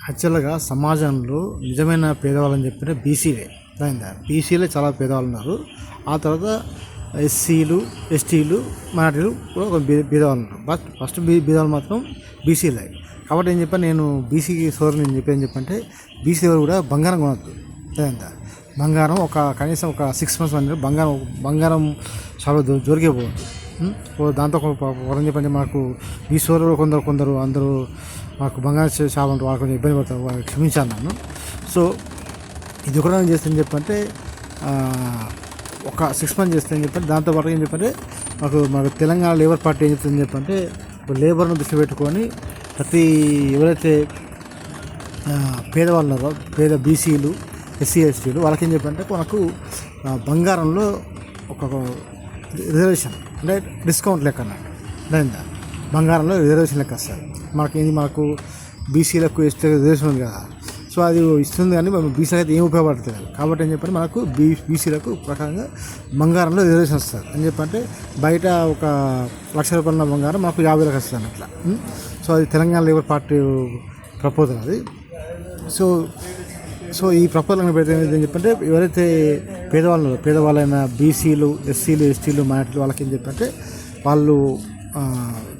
యాక్చువల్గా సమాజంలో నిజమైన పేదవాళ్ళని చెప్పిన బీసీలే. అయిందా? బీసీలే చాలా పేదవాళ్ళు ఉన్నారు. ఆ తర్వాత ఎస్సీలు, ఎస్టీలు, మైనార్టీలు కూడా ఒక బీదవాళ్ళు ఉన్నారు. బట్ ఫస్ట్ బీదవాళ్ళు మాత్రం బీసీలే. కాబట్టి ఏం చెప్పాను నేను బీసీకి సోదరు నేను చెప్పి ఏం చెప్పంటే బీసీ కూడా బంగారం కొనద్దు. అయిందా? బంగారం కనీసం ఒక 6 months అనేది బంగారం చాలా జోరికే పోవద్దు. దాంతో వరం చెప్పండి మనకు ఈ సోదరులు కొందరు అందరూ మాకు బంగారం షాప్ ఉంటారు, వాళ్ళు కొంచెం ఇబ్బంది పడతారు, వాళ్ళకి క్షమించాను నేను. సో ఇది కూడా నేను చేస్తాను చెప్పంటే ఒక 6 months చేస్తానని చెప్పండి. దాంతోపాటు ఏం చెప్పంటే మాకు తెలంగాణ లేబర్ పార్టీ ఏం చెప్తుందని చెప్పంటే లేబర్ను దృష్టి పెట్టుకొని ఎవరైతే పేదవాళ్ళు ఉన్నారో పేద బీసీలు, ఎస్సీ, ఎస్టీలు వాళ్ళకి ఏం చెప్పంటే మనకు బంగారంలో ఒక రిజర్వేషన్ అంటే డిస్కౌంట్ లెక్క అన్నట్టు. అయిందా? బంగారంలో రిజర్వేషన్ లెక్క వస్తుంది. మనకు బీసీలకు ఎస్టీ రిజర్వేషన్ ఉంది కదా. సో అది ఇస్తుంది కానీ బీసీలకు అయితే ఏం ఉపయోగపడుతుంది కాబట్టి ఏం చెప్పంటే మనకు బీసీలకు ప్రకారంగా బంగారంలో రిజర్వేషన్ వస్తుంది అని చెప్పంటే బయట ఒక ₹1,00,000 బంగారం మాకు 50,000 వస్తుంది అట్లా. సో అది తెలంగాణ లేబర్ పార్టీ ప్రపోజల్ అది. సో ఈ ప్రపోజల్ పెడితే ఏం చెప్పంటే ఎవరైతే పేదవాళ్ళైన బీసీలు, ఎస్సీలు, ఎస్టీలు, మైనార్టీలు వాళ్ళకి ఏం చెప్పంటే వాళ్ళు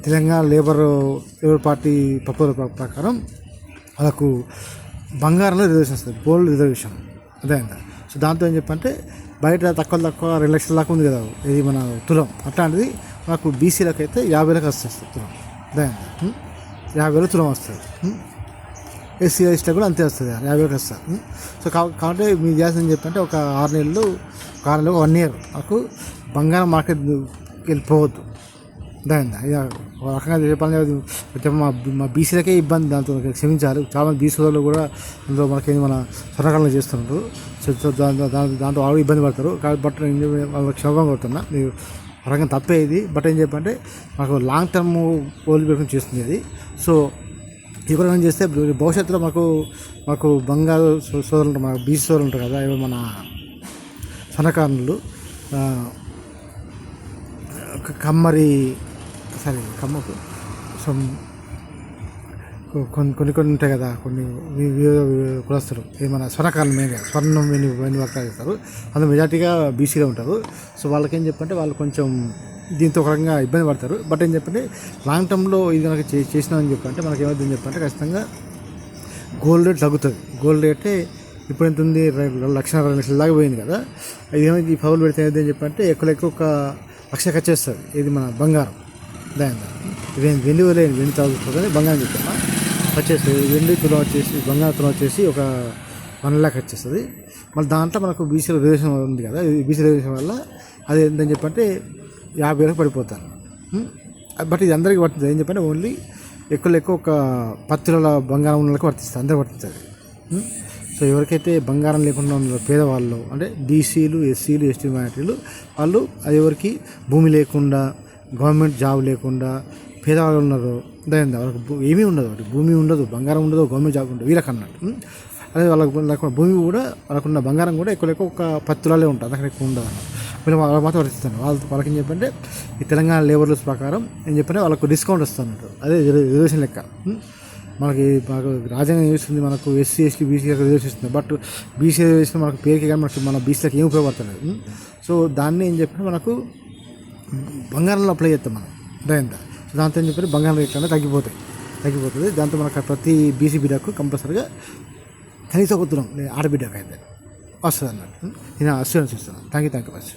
తెలంగాణ లేబర్ పార్టీ ప్రపోజల్ ప్రకారం వాళ్ళకు బంగారంలో రిజర్వేషన్ వస్తుంది, గోల్డ్ రిజర్వేషన్. అదేందా? సో దాంతో ఏం చెప్పంటే బయట తక్కువ 2,00,000 దాకా ఉంది కదా ఇది మన తులం, అట్లాంటిది మనకు బీసీలకు అయితే 50,000 వస్తుంది తులం. అదేందా? 50,000 తులం వస్తుంది. ఎస్సీ, ఎస్టీలకు కూడా అంతే వస్తుంది, 50,000 వస్తుంది. సో కాబట్టి మీరు చేయాల్సింది చెప్పంటే ఒక 6 నెలలు 1 year మాకు బంగారం మార్కెట్కి వెళ్ళిపోవద్దు. అదేందా? ఇక ఒక రకంగా చెప్పాలంటే మా బీసీలకే ఇబ్బంది, దాంతో క్షమించాలి. చాలామంది బీసీ వాళ్ళు కూడా అందులో మనకి మన స్వర్ణకాలంలో చేస్తున్నారు. సో దాంతో వాళ్ళు ఇబ్బంది పడతారు. బట్ వాళ్ళకి క్షమాపణ కొడుతున్నా, మీరు రకంగా తప్పే ఇది. బట్ ఏం చెప్పంటే మాకు లాంగ్ టర్మ్ గోల్ పెట్టుకుని చేస్తుంది అది. సో ఇది కూడా చేస్తే భవిష్యత్తులో మాకు బంగారు సోదరులు ఉంటారు, మన బీసీ సోదరులు ఉంటారు కదా, ఇవి మన స్వర్ణకారులు కమ్మకు కొన్ని ఉంటాయి కదా, కొన్ని కులస్తులు ఏమన్నా స్వర్ణకారులు మెయిన్గా స్వర్ణం వెన్ను వర్తాలు చేస్తారు. అందులో మెజార్టీగా బీసీలో ఉంటారు. సో వాళ్ళకి ఏం చెప్పంటే వాళ్ళు కొంచెం దీంతో ఒక రకంగా ఇబ్బంది పడతారు. బట్ ఏం చెప్పంటే లాంగ్ టర్మ్లో ఇది కనుక చేసినామని చెప్పంటే మనకి ఏమవుతుందని చెప్పంటే ఖచ్చితంగా గోల్డ్ రేట్ తగ్గుతుంది. గోల్డ్ రేటే ఇప్పుడు ఎంత ఉంది, 1,20,000 దాకా పోయింది కదా. అది ఏమైంది ఈ పౌలు పెడితే ఏమైంది అని చెప్పంటే ఎక్కువ ఒక 1,00,000 వచ్చేస్తుంది. ఇది మన బంగారం. దాని వెండి తాగుతుంది, బంగారం చెప్తున్నా వచ్చేస్తుంది. వెండి తులం వచ్చేసి బంగారం తులం వచ్చేసి ఒక 1 lakh వచ్చేస్తుంది. మళ్ళీ దాంట్లో మనకు బీసీ రిజర్వేషన్ ఉంది కదా, బీసీ రిజర్వేషన్ వల్ల అది ఏంటని చెప్పంటే 50,000 పడిపోతారు. బట్ ఇది అందరికీ పడుతుంది. ఏం చెప్పంటే ఓన్లీ ఎక్కువ ఒక 10 తులాల బంగారం ఉన్న వాళ్ళకి వర్తిస్తుంది, అందరికి వర్తిస్తుంది. సో ఎవరికైతే బంగారం లేకుండా ఉన్నారో పేదవాళ్ళు అంటే బీసీలు, ఎస్సీలు, ఎస్టీ, మైనార్టీలు వాళ్ళు అది ఎవరికి భూమి లేకుండా, గవర్నమెంట్ జాబ్ లేకుండా పేదవాళ్ళు ఉన్నారు, దాని వాళ్ళకి ఏమీ ఉండదు, భూమి ఉండదు, బంగారం ఉండదు, గవర్నమెంట్ జాబ్ ఉండదు వీళ్ళకన్నట్టు. అదే వాళ్ళకు భూమి కూడా వాళ్ళకున్న బంగారం కూడా ఎక్కువ ఒక 10 తులాలే ఉంటుంది, అంతకంటే ఎక్కువ ఉండదు అన్నమాట. వీళ్ళు వాళ్ళ మాత్రం వర్తిస్తాను. వాళ్ళకి ఏం చెప్పంటే ఈ తెలంగాణ లేబర్ రూల్స్ ప్రకారం ఏం చెప్పంటే వాళ్ళకు డిస్కౌంట్ వస్తున్నట్టు, అదే రిజర్వేషన్ లెక్క. మాకు రాజ్యాంగం ఏమిస్తుంది, మనకు ఎస్సీ, ఎస్టీ, బీసీలకు రిజర్వేషన్ ఇస్తుంది. బట్ బీసీ రిజర్వేషన్ మనకు పేరుకి కానీ మన బీసీలకు ఏం ఉపయోగపడుతుంది. సో దాన్ని ఏం చెప్పినా మనకు బంగారంలో అప్లై చేస్తాం మనం. దాంతో ఏం చెప్పి బంగారం రేట్లు అనేది తగ్గిపోతుంది. దాంతో మనకు ప్రతి బీసీ బిడ్డకు కంపల్సరీగా కనీసం ఒక తులం ఆడబిడ్డకు అయితే వస్తుంది అన్నట్టు నేను అష్యూరెన్స్ ఇస్తున్నాను. Thank you much.